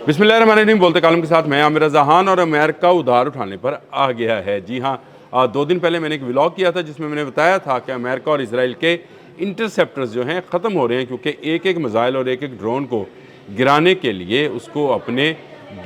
बिस्मिल्लाहिर्रहमानिर्रहीम। बोलते कालम के साथ मैं आमिर रज़ा खान। और अमेरिका उधार उठाने पर आ गया है। जी हाँ, 2 दिन पहले मैंने एक व्लॉग किया था जिसमें मैंने बताया था कि अमेरिका और इसराइल के इंटरसेप्टर्स जो हैं ख़त्म हो रहे हैं, क्योंकि एक एक मिसाइल और एक एक ड्रोन को गिराने के लिए उसको अपने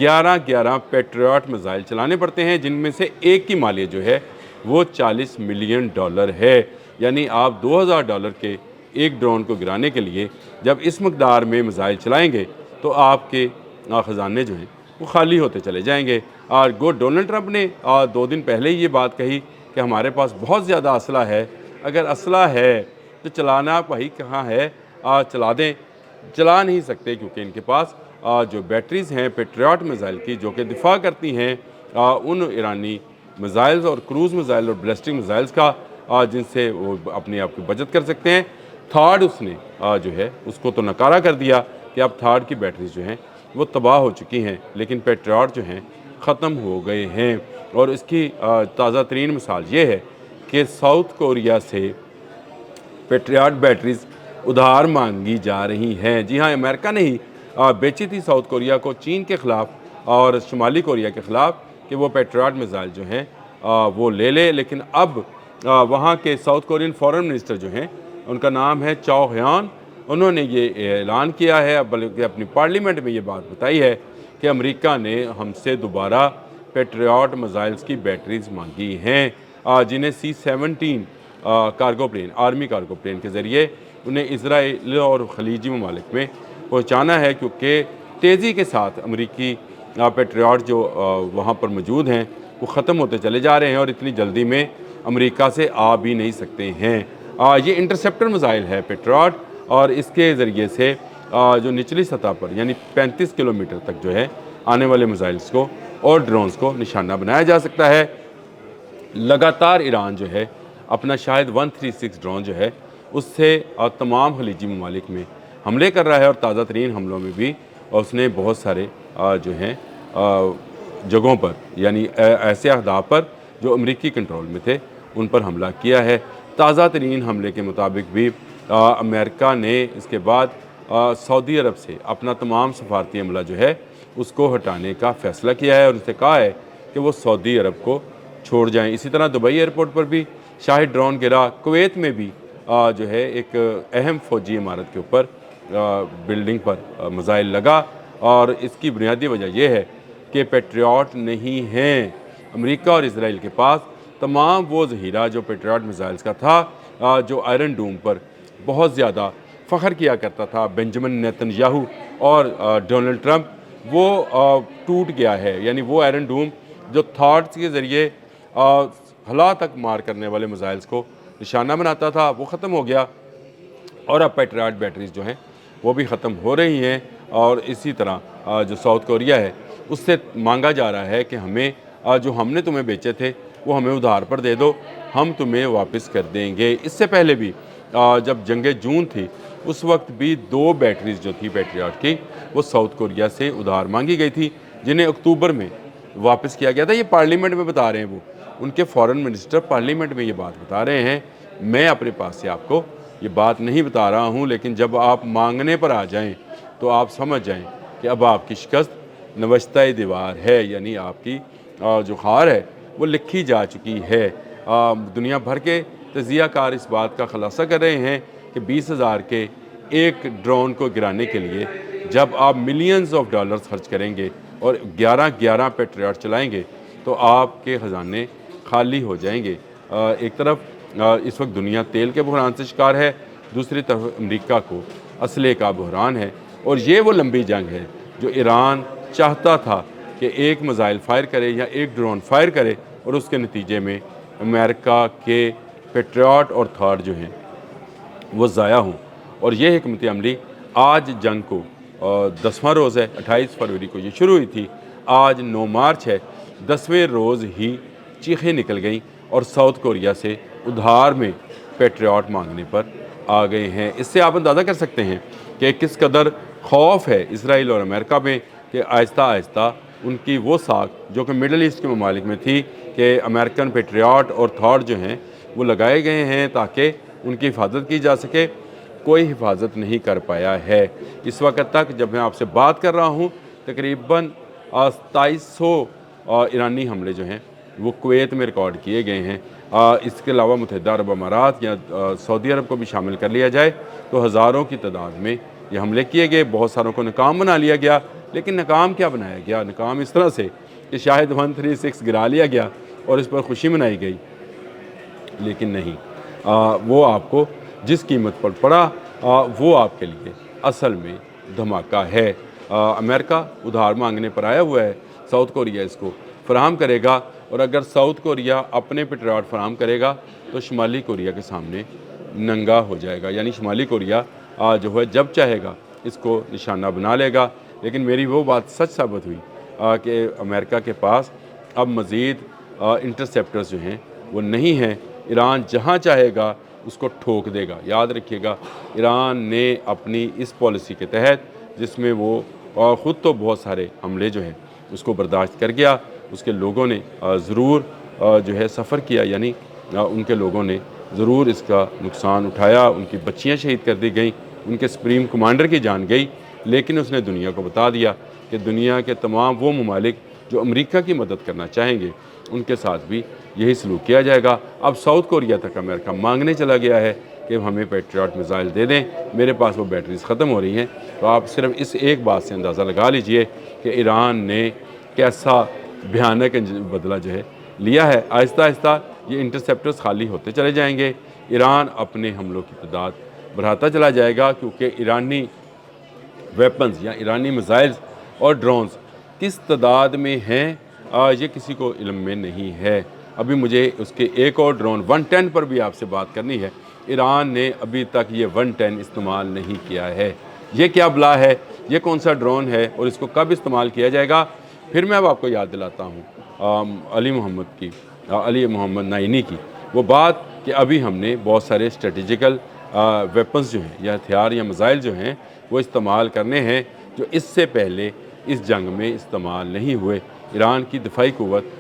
11-11 पेट्रियट मिसाइल चलाने पड़ते हैं, जिनमें से एक की मालियत जो है वो $40 मिलियन है। यानी आप $2000 के एक ड्रोन को गिराने के लिए जब इस मकदार में मिसाइल चलाएँगे तो आपके ख़जाने जो हैं वो खाली होते चले जाएंगे। और डोनाल्ड ट्रंप ने 2 दिन पहले ही ये बात कही कि हमारे पास बहुत ज़्यादा असला है, अगर असला है तो चलाना भाई कहाँ है, चला दें। चला नहीं सकते क्योंकि इनके पास जो बैटरीज़ हैं पेट्रियट मिसाइल की, जो कि दिफा करती हैं उन ईरानी मिसाइल्स और क्रूज़ मिसाइल और बैलिस्टिक मिसाइल्स का, जिनसे वो अपने आप की बचत कर सकते हैं। थर्ड उसने जो है उसको तो नकारा कर दिया कि अब थर्ड की बैटरीज जो हैं वो तबाह हो चुकी हैं, लेकिन पेट्रियट जो हैं ख़त्म हो गए हैं। और इसकी ताज़ा तरीन मिसाल ये है कि साउथ कोरिया से पेट्रियट बैटरीज उधार मांगी जा रही हैं। जी हाँ, अमेरिका ने ही बेची थी साउथ कोरिया को चीन के ख़िलाफ़ और शुमाली कोरिया के ख़िलाफ़ कि वो पेट्रियट मिसाइल जो हैं वो ले ले। लेकिन अब वहाँ के साउथ कोरियन फॉरेन मिनिस्टर जो हैं, उनका नाम है चो ह्यान, उन्होंने ये ऐलान किया है, बल्कि अपनी पार्लियामेंट में ये बात बताई है कि अमेरिका ने हमसे दोबारा पेट्रियट मिसाइल्स की बैटरीज मांगी हैं, जिन्हें C-17 cargo plane, army cargo plane के ज़रिए उन्हें इसराइल और खलीजी ममालिक में पहुँचाना है, क्योंकि तेज़ी के साथ अमेरिकी पेट्रियट जो वहाँ पर मौजूद हैं वो ख़त्म होते चले जा रहे हैं और इतनी जल्दी में अमेरिका से आ भी नहीं सकते हैं। ये इंटरसेप्टर मिसाइल है पेट्रियट, और इसके ज़रिए से जो निचली सतह पर यानी 35 किलोमीटर तक जो है आने वाले मिसाइल्स को और ड्रोन्स को निशाना बनाया जा सकता है। लगातार ईरान जो है अपना शायद 136 ड्रोन जो है उससे तमाम खलीजी ममालिक में हमले कर रहा है, और ताज़ा तरीन हमलों में भी उसने बहुत सारे जो हैं जगहों पर यानी ऐसे अहदाफ पर जो अमरीकी कंट्रोल में थे उन पर हमला किया है। ताज़ा तरीन हमले के मुताबिक भी अमेरिका ने इसके बाद सऊदी अरब से अपना तमाम सफारती अमला जो है उसको हटाने का फ़ैसला किया है और उससे कहा है कि वो सऊदी अरब को छोड़ जाएं। इसी तरह दुबई एयरपोर्ट पर भी शाही ड्रोन गिरा। कुवैत में भी जो है एक अहम फ़ौजी इमारत के ऊपर बिल्डिंग पर मिसाइल लगा, और इसकी बुनियादी वजह यह है कि पेट्रियट नहीं हैं अमेरिका और इसराइल के पास तमाम वो ज़हीरा जो पेट्रियट मिसाइल्स का था, जो आयरन डूम पर बहुत ज़्यादा फ़ख्र किया करता था बेंजामिन नेतन्याहू और डोनाल्ड ट्रंप, वो टूट गया है। यानी वो आयरन डूम जो थॉट्स के ज़रिए हला तक मार करने वाले मिसाइल्स को निशाना बनाता था वो ख़त्म हो गया, और अब पेट्रियट बैटरीज जो हैं वो भी ख़त्म हो रही हैं। और इसी तरह जो साउथ कोरिया है उससे मांगा जा रहा है कि हमें जो हमने तुम्हें बेचे थे वो हमें उधार पर दे दो, हम तुम्हें वापस कर देंगे। इससे पहले भी जब जंग जून थी उस वक्त भी 2 बैटरीज जो थी पेट्रियट की वो साउथ कोरिया से उधार मांगी गई थी, जिन्हें अक्टूबर में वापस किया गया था। ये पार्लियामेंट में बता रहे हैं, वो उनके फॉरेन मिनिस्टर पार्लियामेंट में ये बात बता रहे हैं। मैं अपने पास से आपको ये बात नहीं बता रहा हूँ, लेकिन जब आप मांगने पर आ जाएं तो आप समझ जाएं कि अब आपकी शिकस्त नवश्ता दीवार है, यानी आपकी जो हार है वो लिखी जा चुकी है। दुनिया भर के तजियाकार इस बात का खुलासा कर रहे हैं कि 20,000 के एक ड्रोन को गिराने के लिए जब आप मिलियंस ऑफ डॉलर्स खर्च करेंगे और 11-11 पेट्रियट चलाएंगे तो आपके ख़जाने खाली हो जाएंगे। एक तरफ इस वक्त दुनिया तेल के बहरान से शिकार है, दूसरी तरफ अमेरिका को असले का बहरान है। और ये वो लंबी जंग है जो ईरान चाहता था कि एक मिसाइल फायर करे या एक ड्रोन फायर करे और उसके नतीजे में अमेरिका के पेट्रियट और थर्ड जो हैं वो ज़ाया हों। और ये हिकमत अमली आज जंग को 10वां रोज़ है, 28 फरवरी को ये शुरू हुई थी, आज 9 मार्च है, 10वें रोज़ ही चीखें निकल गईं और साउथ कोरिया से उधार में पेट्रियट मांगने पर आ गए हैं। इससे आप अंदाज़ा कर सकते हैं कि किस कदर खौफ है इसराइल और अमेरिका में कि आहिस्ता आहिस्ता उनकी वो साख जो कि मिडल ईस्ट के ममालिक में थी कि अमेरिकन पेट्रियट और थॉट जो हैं वो लगाए गए हैं ताकि उनकी हिफाजत की जा सके, कोई हिफाजत नहीं कर पाया है। इस वक्त तक जब मैं आपसे बात कर रहा हूँ तकरीबन 2700 ईरानी हमले जो हैं वो कुवैत में रिकॉर्ड किए गए हैं। इसके अलावा मुत्तहिदा अरब अमारात या सऊदी अरब को भी शामिल कर लिया जाए तो हज़ारों की तादाद में ये हमले किए गए। बहुत सारों को नाकाम बना लिया गया, लेकिन नाकाम क्या बनाया गया? नाकाम इस तरह से कि शायद 136 गिरा लिया गया और इस पर खुशी मनाई गई, लेकिन नहीं, वो आपको जिस कीमत पर पड़ा वो आपके लिए असल में धमाका है। अमेरिका उधार मांगने पर आया हुआ है, साउथ कोरिया इसको फराहम करेगा, और अगर साउथ कोरिया अपने पेट्रियट फराहम करेगा तो शुमाली कोरिया के सामने नंगा हो जाएगा। यानी शुमाली कोरिया जो है जब चाहेगा इसको निशाना बना लेगा। लेकिन मेरी वो बात सच साबित हुई कि अमेरिका के पास अब मज़ीद इंटरसेप्टर्स जो हैं वो नहीं हैं। ईरान जहाँ चाहेगा उसको ठोक देगा। याद रखिएगा, ईरान ने अपनी इस पॉलिसी के तहत, जिसमें वो ख़ुद तो बहुत सारे हमले जो हैं उसको बर्दाश्त कर गया, उसके लोगों ने ज़रूर जो है सफ़र किया, यानी उनके लोगों ने ज़रूर इसका नुकसान उठाया। उनकी बच्चियां शहीद कर दी गई, उनके सुप्रीम कमांडर की जान गई, लेकिन उसने दुनिया को बता दिया कि दुनिया के तमाम वो ममालिक जो अमेरिका की मदद करना चाहेंगे उनके साथ भी यही सलूक किया जाएगा। अब साउथ कोरिया तक अमेरिका मांगने चला गया है कि हमें पेट्रियट मिसाइल दे दें, मेरे पास वो बैटरीज ख़त्म हो रही हैं। तो आप सिर्फ इस एक बात से अंदाज़ा लगा लीजिए कि ईरान ने कैसा भयानक बदला जो है लिया है। आहिस्ता आहिस्ता ये इंटरसेप्टर्स खाली होते चले जाएंगे, ईरान अपने हमलों की तादाद बढ़ाता चला जाएगा, क्योंकि ईरानी वेपन्स या ईरानी मिसाइल्स और ड्रोन्स किस तादाद में हैं ये किसी को इल्म में नहीं है। अभी मुझे उसके एक और ड्रोन 110 पर भी आपसे बात करनी है। ईरान ने अभी तक ये 110 इस्तेमाल नहीं किया है। ये क्या बला है, ये कौन सा ड्रोन है और इसको कब इस्तेमाल किया जाएगा? फिर मैं अब आपको याद दिलाता हूँ अली मोहम्मद नाइनी की वो बात कि अभी हमने बहुत सारे स्ट्रेटेजिकल वेपन्स जो हैं या हथियार या मिसाइल जो हैं वो इस्तेमाल करने हैं जो इससे पहले इस जंग में इस्तेमाल नहीं हुए। ईरान की दिफाई क़ुव्वत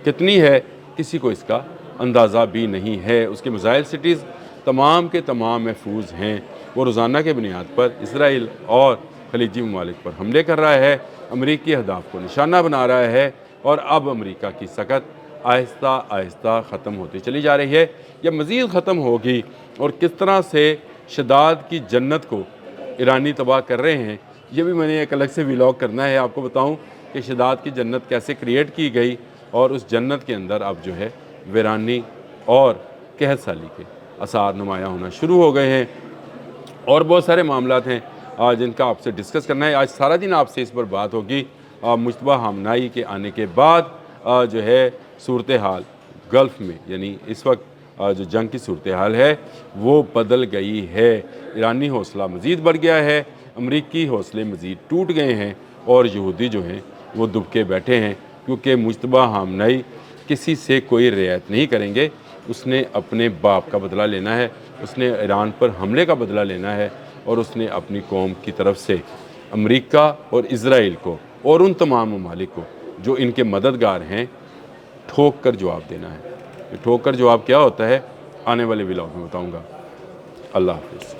कितनी है किसी को इसका अंदाज़ा भी नहीं है। उसके मिसाइल सिटीज़ तमाम के तमाम महफूज हैं। वो रोज़ाना के बुनियाद पर इसराइल और खलीजी ममालिक पर हमले कर रहा है, अमरीकी अहदाफ को निशाना बना रहा है, और अब अमरीका की सकत आहिस्ता आहिस्ता ख़त्म होती चली जा रही है या मज़ीद ख़त्म होगी। और किस तरह से शदाद की जन्नत को ईरानी तबाह कर रहे हैं, ये भी मैंने एक अलग से व्लॉग करना है। आपको बताऊं कि शदाद की जन्नत कैसे क्रिएट की गई, और उस जन्नत के अंदर अब जो है वीरानी और कहत साली के आसार नुमायाँ होना शुरू हो गए हैं। और बहुत सारे मामलात हैं जिनका आपसे डिस्कस करना है। आज सारा दिन आपसे इस पर बात होगी। मुश्तबा हमनाई के आने के बाद जो है सूरत हाल गल्फ़ में, यानी इस वक्त जो जंग की सूरत हाल है वो बदल गई है। ईरानी हौसला मज़ीद बढ़ गया है, अमरीकी हौसले मज़ीद टूट गए हैं, और यहूदी जो हैं वो दुबके बैठे हैं, क्योंकि मुश्तबा हमनाई किसी से कोई रियायत नहीं करेंगे। उसने अपने बाप का बदला लेना है, उसने ईरान पर हमले का बदला लेना है, और उसने अपनी कौम की तरफ से अमेरिका और इज़राइल को और उन तमाम ममालिक को जो इनके मददगार हैं ठोक कर जवाब देना है। ठोक कर जवाब क्या होता है आने वाले व्लॉग में बताऊँगा। अल्लाह हाफ़िज़।